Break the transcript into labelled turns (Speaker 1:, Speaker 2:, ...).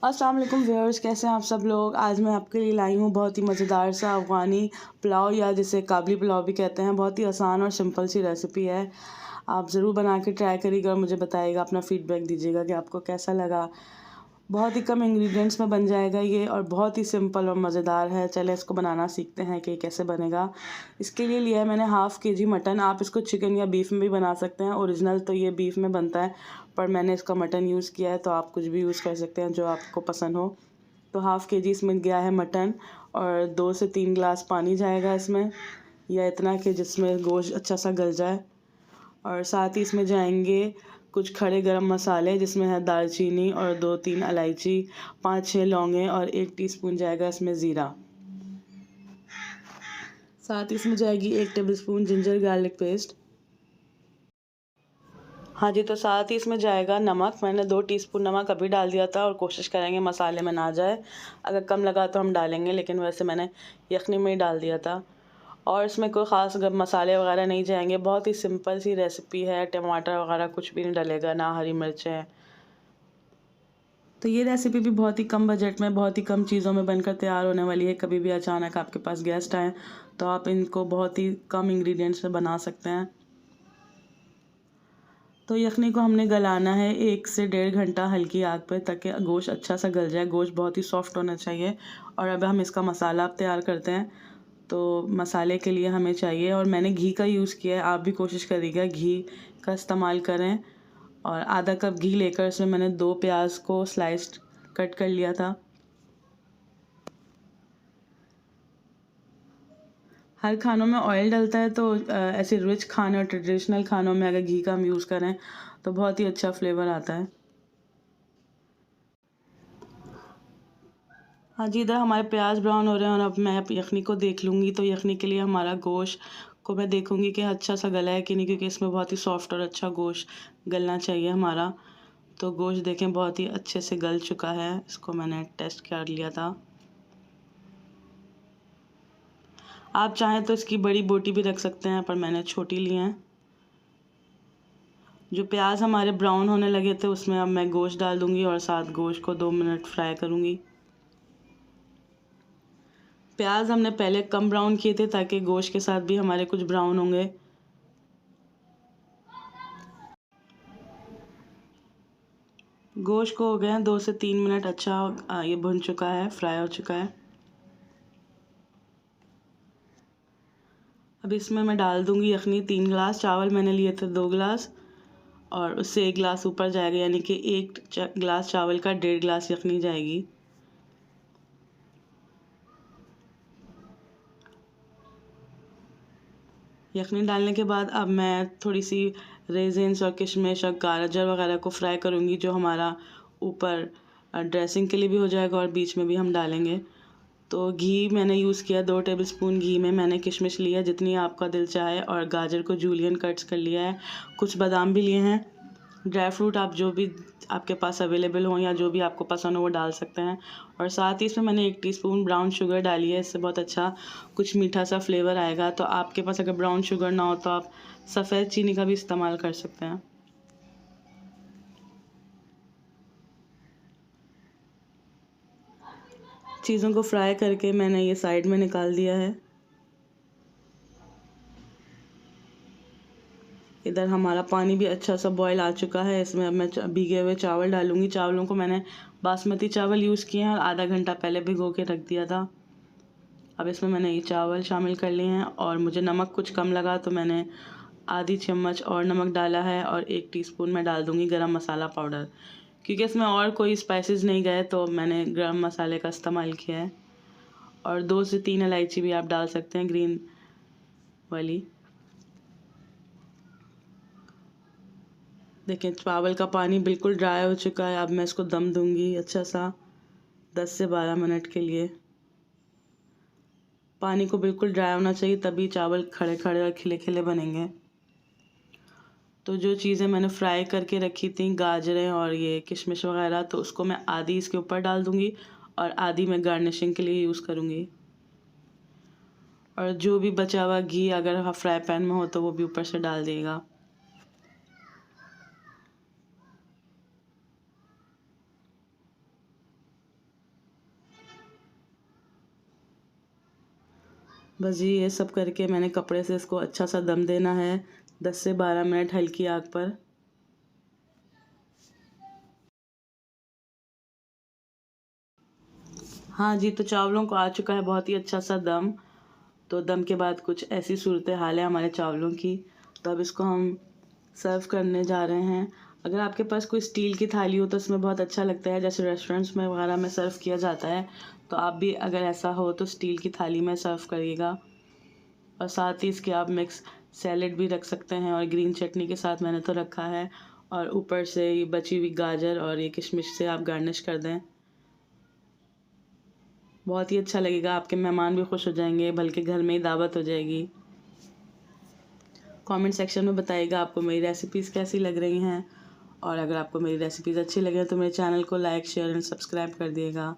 Speaker 1: अस्सलाम वालेकुम व्यूअर्स, कैसे हैं आप सब लोग। आज मैं आपके लिए लाई हूँ बहुत ही मज़ेदार सा अफ़गानी पुलाव या जिसे काबली पुलाव भी कहते हैं। बहुत ही आसान और सिंपल सी रेसिपी है। आप ज़रूर बना के ट्राई करिएगा और मुझे बताइएगा, अपना फ़ीडबैक दीजिएगा कि आपको कैसा लगा। बहुत ही कम इंग्रेडिएंट्स में बन जाएगा ये और बहुत ही सिंपल और मज़ेदार है। चलें इसको बनाना सीखते हैं कि कैसे बनेगा। इसके लिए लिया है मैंने हाफ़ केजी मटन। आप इसको चिकन या बीफ में भी बना सकते हैं। ओरिजिनल तो ये बीफ में बनता है, पर मैंने इसका मटन यूज़ किया है, तो आप कुछ भी यूज़ कर सकते हैं जो आपको पसंद हो। तो हाफ़ केजी इसमें गया है मटन और 2 से 3 गिलास पानी जाएगा इसमें, या इतना कि जिसमें गोश्त अच्छा सा गल जाए। और साथ ही इसमें जाएंगे कुछ खड़े गरम मसाले, जिसमें है दालचीनी और 2-3 इलायची, 5-6 लौंगे और 1 टीस्पून जाएगा इसमें ज़ीरा। साथ ही इसमें जाएगी 1 टेबलस्पून जिंजर गार्लिक पेस्ट। हाँ जी, तो साथ ही इसमें जाएगा नमक। मैंने 2 टीस्पून नमक अभी डाल दिया था और कोशिश करेंगे मसाले में ना जाए। अगर कम लगा तो हम डालेंगे, लेकिन वैसे मैंने यखनी में ही डाल दिया था। और इसमें कोई ख़ास मसाले वगैरह नहीं जाएंगे। बहुत ही सिंपल सी रेसिपी है। टमाटर वगैरह कुछ भी नहीं डलेगा, ना हरी मिर्चें। तो ये रेसिपी भी बहुत ही कम बजट में, बहुत ही कम चीज़ों में बनकर तैयार होने वाली है। कभी भी अचानक आपके पास गेस्ट आए तो आप इनको बहुत ही कम इंग्रेडिएंट्स में बना सकते हैं। तो यखनी को हमने गलाना है 1 से 1.5 घंटा हल्की आग पर, ताकि गोश्त अच्छा सा गल जाए। गोश्त बहुत ही सॉफ्ट होना चाहिए। और अब हम इसका मसाला अब तैयार करते हैं। तो मसाले के लिए हमें चाहिए, और मैंने घी का यूज़ किया है, आप भी कोशिश करिएगा घी का इस्तेमाल करें। और आधा कप घी लेकर इसमें मैंने 2 प्याज को स्लाइस्ड कट कर लिया था। हर खानों में ऑयल डलता है, तो ऐसे रिच खाने और ट्रेडिशनल खानों में अगर घी का हम यूज़ करें तो बहुत ही अच्छा फ्लेवर आता है। हाँ जी, इधर हमारे प्याज ब्राउन हो रहे हैं और अब मैं यखनी को देख लूँगी। तो यखनी के लिए हमारा गोश्त को मैं देखूँगी कि अच्छा सा गला है कि नहीं, क्योंकि इसमें बहुत ही सॉफ्ट और अच्छा गोश्त गलना चाहिए हमारा। तो गोश्त देखें बहुत ही अच्छे से गल चुका है। इसको मैंने टेस्ट कर लिया था। आप चाहें तो इसकी बड़ी बोटी भी रख सकते हैं, पर मैंने छोटी ली है। जो प्याज हमारे ब्राउन होने लगे थे उसमें अब मैं गोश्त डाल दूँगी और साथ गोश्त को 2 मिनट फ्राई करूँगी। प्याज हमने पहले कम ब्राउन किए थे, ताकि गोश्त के साथ भी हमारे कुछ ब्राउन होंगे। गोश्त को हो गए हैं 2 से 3 मिनट। अच्छा ये भुन चुका है, फ्राई हो चुका है। अब इसमें मैं डाल दूँगी यखनी। 3 गिलास चावल मैंने लिए थे, 2 गिलास, और उससे 1 गिलास ऊपर जाएगा, यानी कि 1 गिलास चावल का 1.5 गिलास यखनी जाएगी। यखनी डालने के बाद अब मैं थोड़ी सी रेजिन्स और किशमिश और गाजर वगैरह को फ्राई करूँगी, जो हमारा ऊपर ड्रेसिंग के लिए भी हो जाएगा और बीच में भी हम डालेंगे। तो घी मैंने यूज़ किया, 2 टेबलस्पून घी में मैंने किशमिश लिया जितनी आपका दिल चाहे, और गाजर को जूलियन कट्स कर लिया है। कुछ बादाम भी लिए हैं। ड्राई फ्रूट आप जो भी आपके पास अवेलेबल हो या जो भी आपको पसंद हो वो डाल सकते हैं। और साथ ही इसमें मैंने 1 टीस्पून ब्राउन शुगर डाली है। इससे बहुत अच्छा कुछ मीठा सा फ्लेवर आएगा। तो आपके पास अगर ब्राउन शुगर ना हो तो आप सफ़ेद चीनी का भी इस्तेमाल कर सकते हैं। चीज़ों को फ्राई करके मैंने ये साइड में निकाल दिया है। इधर हमारा पानी भी अच्छा सा बॉयल आ चुका है। इसमें अब मैं भीगे हुए चावल डालूँगी। चावलों को मैंने बासमती चावल यूज़ किए हैं और आधा घंटा पहले भिगो के रख दिया था। अब इसमें मैंने ये चावल शामिल कर लिए हैं, और मुझे नमक कुछ कम लगा तो मैंने आधी चम्मच और नमक डाला है, और 1 टीस्पून मैं डाल दूँगी गरम मसाला पाउडर। क्योंकि इसमें और कोई स्पाइसेस नहीं गए तो मैंने गरम मसाले का इस्तेमाल किया है। और 2 से 3 इलायची भी आप डाल सकते हैं, ग्रीन वाली। देखिए चावल का पानी बिल्कुल ड्राई हो चुका है। अब मैं इसको दम दूँगी अच्छा सा 10 से 12 मिनट के लिए। पानी को बिल्कुल ड्राई होना चाहिए, तभी चावल खड़े खड़े और खिले खिले बनेंगे। तो जो चीज़ें मैंने फ्राई करके रखी थी, गाजरें और ये किशमिश वगैरह, तो उसको मैं आधी इसके ऊपर डाल दूँगी और आधी मैं गार्निशिंग के लिए यूज़ करूँगी। और जो भी बचा हुआ घी अगर फ्राई पैन में हो तो वो भी ऊपर से डाल दिएगा। बस जी ये सब करके मैंने कपड़े से इसको अच्छा सा दम देना है 10 से 12 मिनट हल्की आग पर। हाँ जी, तो चावलों को आ चुका है बहुत ही अच्छा सा दम। तो दम के बाद कुछ ऐसी सूरत हाल है हमारे चावलों की। तो अब इसको हम सर्व करने जा रहे हैं। अगर आपके पास कोई स्टील की थाली हो तो इसमें बहुत अच्छा लगता है, जैसे रेस्टोरेंट्स में वगैरह में सर्व किया जाता है। तो आप भी अगर ऐसा हो तो स्टील की थाली में सर्व करिएगा। और साथ ही इसके आप मिक्स सैलेड भी रख सकते हैं, और ग्रीन चटनी के साथ मैंने तो रखा है। और ऊपर से ये बची हुई गाजर और ये किशमिश से आप गार्निश कर दें। बहुत ही अच्छा लगेगा, आपके मेहमान भी खुश हो जाएंगे, बल्कि घर में ही दावत हो जाएगी। कमेंट सेक्शन में बताइएगा आपको मेरी रेसिपीज़ कैसी लग रही हैं। और अगर आपको मेरी रेसिपीज़ अच्छी लगे तो मेरे चैनल को लाइक शेयर एंड सब्सक्राइब कर दिएगा।